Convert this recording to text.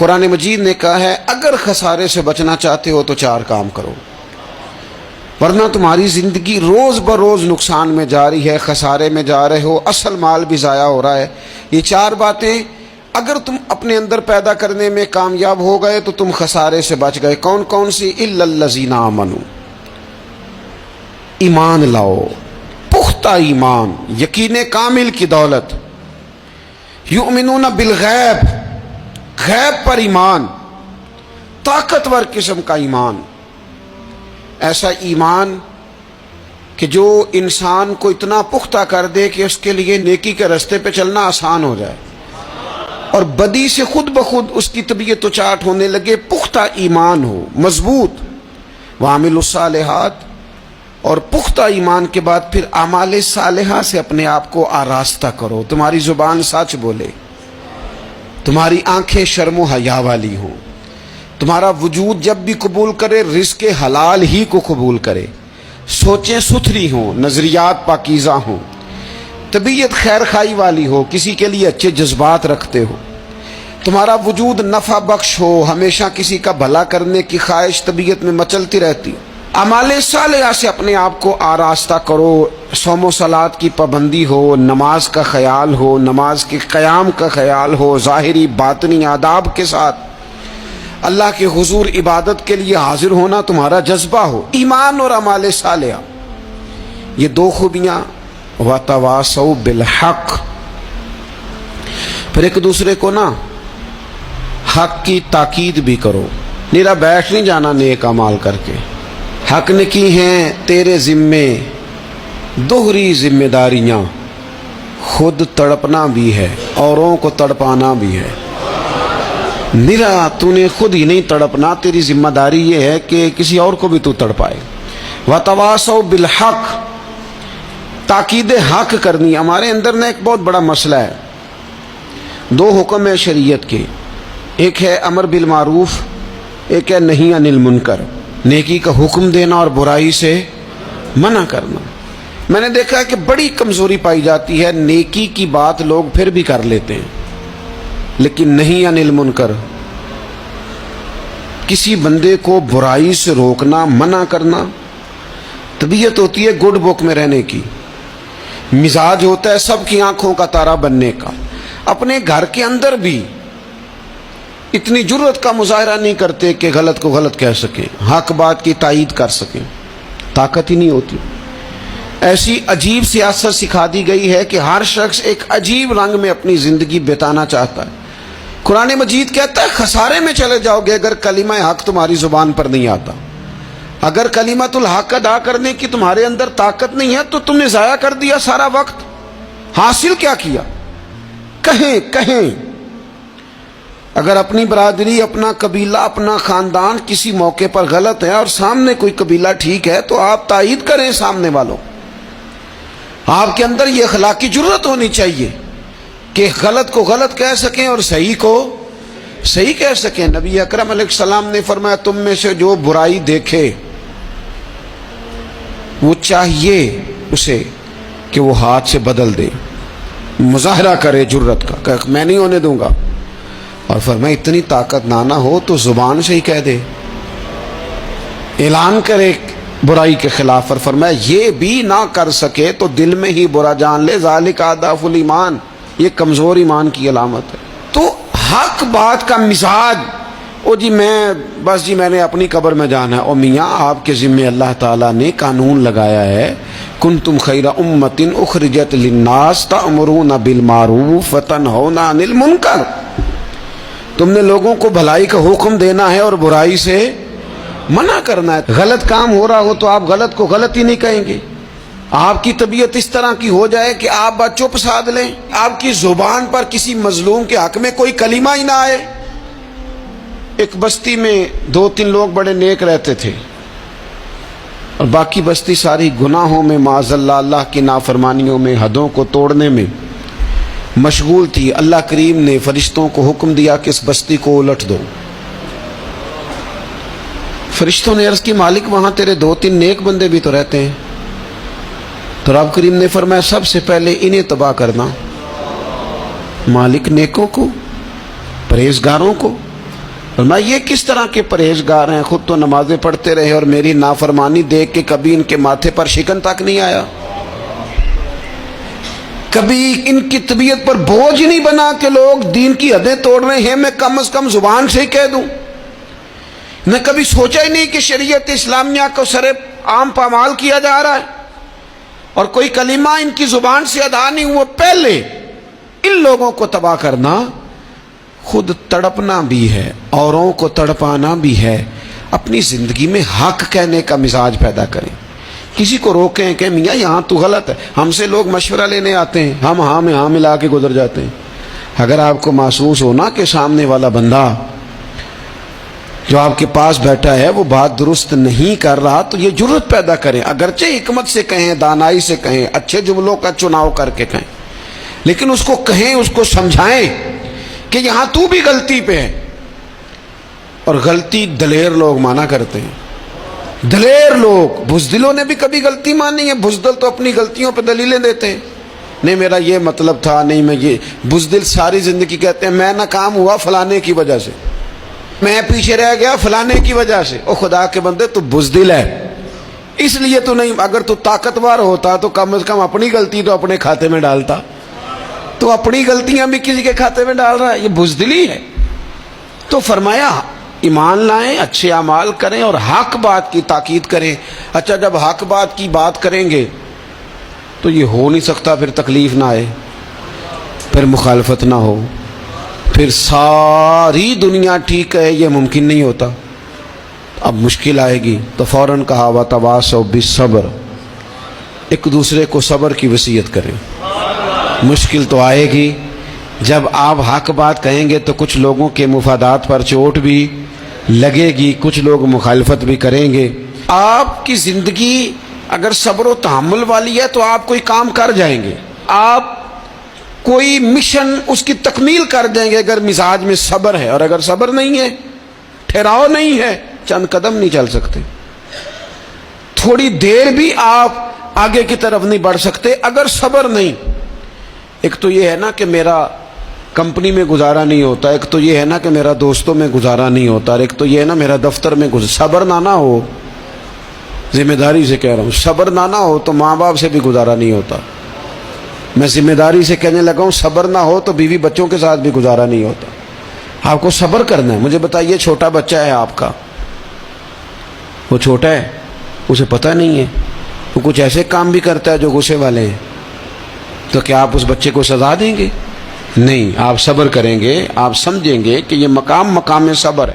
قرآن مجید نے کہا ہے اگر خسارے سے بچنا چاہتے ہو تو 4 کام کرو، ورنہ تمہاری زندگی روز بروز نقصان میں جا رہی ہے، خسارے میں جا رہے ہو، اصل مال بھی ضائع ہو رہا ہے۔ یہ 4 باتیں اگر تم اپنے اندر پیدا کرنے میں کامیاب ہو گئے تو تم خسارے سے بچ گئے۔ کون کون سی؟ الا الذین آمنوا، ایمان لاؤ، پختہ ایمان، یقین کامل کی دولت، یؤمنون بالغیب، غیب پر ایمان، طاقتور قسم کا ایمان، ایسا ایمان کہ جو انسان کو اتنا پختہ کر دے کہ اس کے لیے نیکی کے راستے پہ چلنا آسان ہو جائے اور بدی سے خود بخود اس کی طبیعت چاٹ ہونے لگے۔ پختہ ایمان ہو، مضبوط، وعاملوا الصالحات، اور پختہ ایمان کے بعد پھر اعمال صالحہ سے اپنے آپ کو آراستہ کرو، تمہاری زبان سچ بولے، تمہاری آنکھیں شرم و حیا والی ہوں، تمہارا وجود جب بھی قبول کرے رزق حلال ہی کو قبول کرے، سوچیں ستھری ہوں، نظریات پاکیزہ ہوں، طبیعت خیر خائی والی ہو، کسی کے لیے اچھے جذبات رکھتے ہو، تمہارا وجود نفع بخش ہو، ہمیشہ کسی کا بھلا کرنے کی خواہش طبیعت میں مچلتی رہتی۔ اعمال صالحہ سے اپنے آپ کو آراستہ کرو، صوم و صلات کی پابندی ہو، نماز کا خیال ہو، نماز کے قیام کا خیال ہو، ظاہری باطنی آداب کے ساتھ اللہ کے حضور عبادت کے لیے حاضر ہونا تمہارا جذبہ ہو، ایمان اور اعمال صالحہ، یہ 2 خوبیاں۔ وَتَوَاصَوْا بِالْحَقِّ، پھر ایک دوسرے کو نا حق کی تاکید بھی کرو، نیرا بیٹھ نہیں جانا نیک اعمال کر کے۔ حق نے کی ہیں تیرے ذمے دوہری ذمہ داریاں، خود تڑپنا بھی ہے، اوروں کو تڑپانا بھی ہے۔ نیرا تو نے خود ہی نہیں تڑپنا، تیری ذمہ داری یہ ہے کہ کسی اور کو بھی تو تڑپائے۔ وَتَوَاصَوْا بِالْحَقِّ، تاکید حق کرنی۔ ہمارے اندر نا ایک بہت بڑا مسئلہ ہے، 2 حکم ہے شریعت کے، ایک ہے امر بالمعروف، ایک ہے نہی عن المنکر، نیکی کا حکم دینا اور برائی سے منع کرنا۔ میں نے دیکھا ہے کہ بڑی کمزوری پائی جاتی ہے، نیکی کی بات لوگ پھر بھی کر لیتے ہیں لیکن نہی عن المنکر، کسی بندے کو برائی سے روکنا، منع کرنا، طبیعت ہوتی ہے گڈ بک میں رہنے کی، مزاج ہوتا ہے سب کی آنکھوں کا تارا بننے کا، اپنے گھر کے اندر بھی اتنی جرت کا مظاہرہ نہیں کرتے کہ غلط کو غلط کہہ سکیں، حق بات کی تائید کر سکیں، طاقت ہی نہیں ہوتی۔ ایسی عجیب سیاست سکھا دی گئی ہے کہ ہر شخص ایک عجیب رنگ میں اپنی زندگی بتانا چاہتا ہے۔ قرآن مجید کہتا ہے خسارے میں چلے جاؤ گے اگر کلمہ حق تمہاری زبان پر نہیں آتا، اگر کلمۃ الحق ادا کرنے کی تمہارے اندر طاقت نہیں ہے تو تم نے ضائع کر دیا سارا وقت، حاصل کیا کیا؟ کہیں اگر اپنی برادری، اپنا قبیلہ، اپنا خاندان کسی موقع پر غلط ہے اور سامنے کوئی قبیلہ ٹھیک ہے تو آپ تائید کریں، سامنے والوں آپ کے اندر یہ اخلاقی جرت ہونی چاہیے کہ غلط کو غلط کہہ سکیں اور صحیح کو صحیح کہہ سکیں۔ نبی اکرم علیہ السلام نے فرمایا تم میں سے جو برائی دیکھے وہ چاہیے اسے کہ وہ ہاتھ سے بدل دے، مظاہرہ کرے جرت کا کہ میں نہیں ہونے دوں گا، اور فرمایا اتنی طاقت نہ ہو تو زبان سے ہی کہہ دے، اعلان کرے برائی کے خلاف، اور فرمایا یہ بھی نہ کر سکے تو دل میں ہی برا جان لے، ذالک اضعف الایمان، یہ کمزور ایمان کی علامت ہے۔ تو حق بات کا مزاج، او جی میں نے اپنی قبر میں جانا ہے، او میاں آپ کے ذمہ اللہ تعالیٰ نے قانون لگایا ہے، کنتم خیر امۃ اخرجت للناس تأمرون بالمعروف وتنہون عن المنکر، تم نے لوگوں کو بھلائی کا حکم دینا ہے اور برائی سے منع کرنا ہے۔ غلط کام ہو رہا ہو تو آپ غلط کو غلط ہی نہیں کہیں گے، آپ کی طبیعت اس طرح کی ہو جائے کہ آپ بات چپ سادھ لیں، آپ کی زبان پر کسی مظلوم کے حق میں کوئی کلمہ ہی نہ آئے۔ ایک بستی میں 2-3 لوگ بڑے نیک رہتے تھے اور باقی بستی ساری گناہوں میں، معاذ اللہ، اللہ کی نافرمانیوں میں، حدوں کو توڑنے میں مشغول تھی۔ اللہ کریم نے فرشتوں کو حکم دیا کہ اس بستی کو الٹ دو۔ فرشتوں نے عرض کی مالک وہاں تیرے 2-3 نیک بندے بھی تو رہتے ہیں، تو رب کریم نے فرمایا سب سے پہلے انہیں تباہ کرنا۔ مالک نیکوں کو، پرہیزگاروں کو، فرمایا یہ کس طرح کے پرہیزگار ہیں، خود تو نمازیں پڑھتے رہے اور میری نافرمانی دیکھ کے کبھی ان کے ماتھے پر شکن تک نہیں آیا، کبھی ان کی طبیعت پر بوجھ نہیں بنا کہ لوگ دین کی حدیں توڑ رہے ہیں، میں کم از کم زبان سے ہی کہہ دوں۔ میں کبھی سوچا ہی نہیں کہ شریعت اسلامیہ کو سر عام پامال کیا جا رہا ہے اور کوئی کلمہ ان کی زبان سے ادا نہیں ہوا۔ پہلے ان لوگوں کو تباہ کرنا خود تڑپنا بھی ہے، اوروں کو تڑپانا بھی ہے، اپنی زندگی میں حق کہنے کا مزاج پیدا کریں، کسی کو روکیں کہ میاں یہاں تو غلط ہے۔ ہم سے لوگ مشورہ لینے آتے ہیں، ہم ہاں میں ہاں ملا کے گزر جاتے ہیں۔ اگر آپ کو محسوس ہونا کہ سامنے والا بندہ جو آپ کے پاس بیٹھا ہے وہ بات درست نہیں کر رہا تو یہ جرأت پیدا کریں، اگرچہ حکمت سے کہیں، دانائی سے کہیں، اچھے جملوں کا چناؤ کر کے کہیں، لیکن اس کو کہیں، اس کو سمجھائیں کہ یہاں تو بھی غلطی پہ ہے۔ اور غلطی دلیر لوگ مانا کرتے ہیں، دلیر لوگ، بزدلوں نے بھی کبھی غلطی مانی ہے؟ بزدل تو اپنی غلطیوں پہ دلیلیں دیتے ہیں، نہیں میرا یہ مطلب تھا، نہیں میں یہ۔ بزدل ساری زندگی کہتے ہیں میں ناکام ہوا فلانے کی وجہ سے، میں پیچھے رہ گیا فلانے کی وجہ سے۔ او خدا کے بندے تو بزدل ہے، اس لیے تو نہیں، اگر تو طاقتور ہوتا تو کم از کم اپنی غلطی تو اپنے کھاتے میں ڈالتا، تو اپنی غلطیاں بھی کسی کے کھاتے میں ڈال رہا ہے، یہ بزدلی ہے۔ تو فرمایا ایمان لائیں، اچھے اعمال کریں اور حق بات کی تاکید کریں۔ اچھا جب حق بات کی بات کریں گے تو یہ ہو نہیں سکتا پھر تکلیف نہ آئے، پھر مخالفت نہ ہو، پھر ساری دنیا ٹھیک ہے، یہ ممکن نہیں ہوتا۔ اب مشکل آئے گی تو فوراً کہا وَتَوَاصَوْا بِالصَّبْرِ، ایک دوسرے کو صبر کی وصیت کریں۔ مشکل تو آئے گی، جب آپ حق بات کہیں گے تو کچھ لوگوں کے مفادات پر چوٹ بھی لگے گی، کچھ لوگ مخالفت بھی کریں گے۔ آپ کی زندگی اگر صبر و تحمل والی ہے تو آپ کوئی کام کر جائیں گے، آپ کوئی مشن اس کی تکمیل کر دیں گے اگر مزاج میں صبر ہے، اور اگر صبر نہیں ہے، ٹھہراؤ نہیں ہے، چند قدم نہیں چل سکتے، تھوڑی دیر بھی آپ آگے کی طرف نہیں بڑھ سکتے اگر صبر نہیں۔ ایک تو یہ ہے نا کہ میرا کمپنی میں گزارا نہیں ہوتا، ایک تو یہ ہے نا کہ میرا دوستوں میں گزارا نہیں ہوتا، اور ایک تو یہ ہے نا میرا دفتر میں صبر نہ ہو، ذمہ داری سے کہہ رہا ہوں، صبر نہ ہو تو ماں باپ سے بھی گزارا نہیں ہوتا۔ میں ذمہ داری سے کہنے لگا ہوں صبر نہ ہو تو بیوی بچوں کے ساتھ بھی گزارا نہیں ہوتا۔ آپ کو صبر کرنا ہے۔ مجھے بتائیے چھوٹا بچہ ہے آپ کا، وہ چھوٹا ہے، اسے پتہ نہیں ہے، وہ کچھ ایسے کام بھی کرتا ہے جو غصے والے ہیں، تو کیا آپ اس بچے کو سزا دیں گے؟ نہیں، آپ صبر کریں گے، آپ سمجھیں گے کہ یہ مقام صبر ہے۔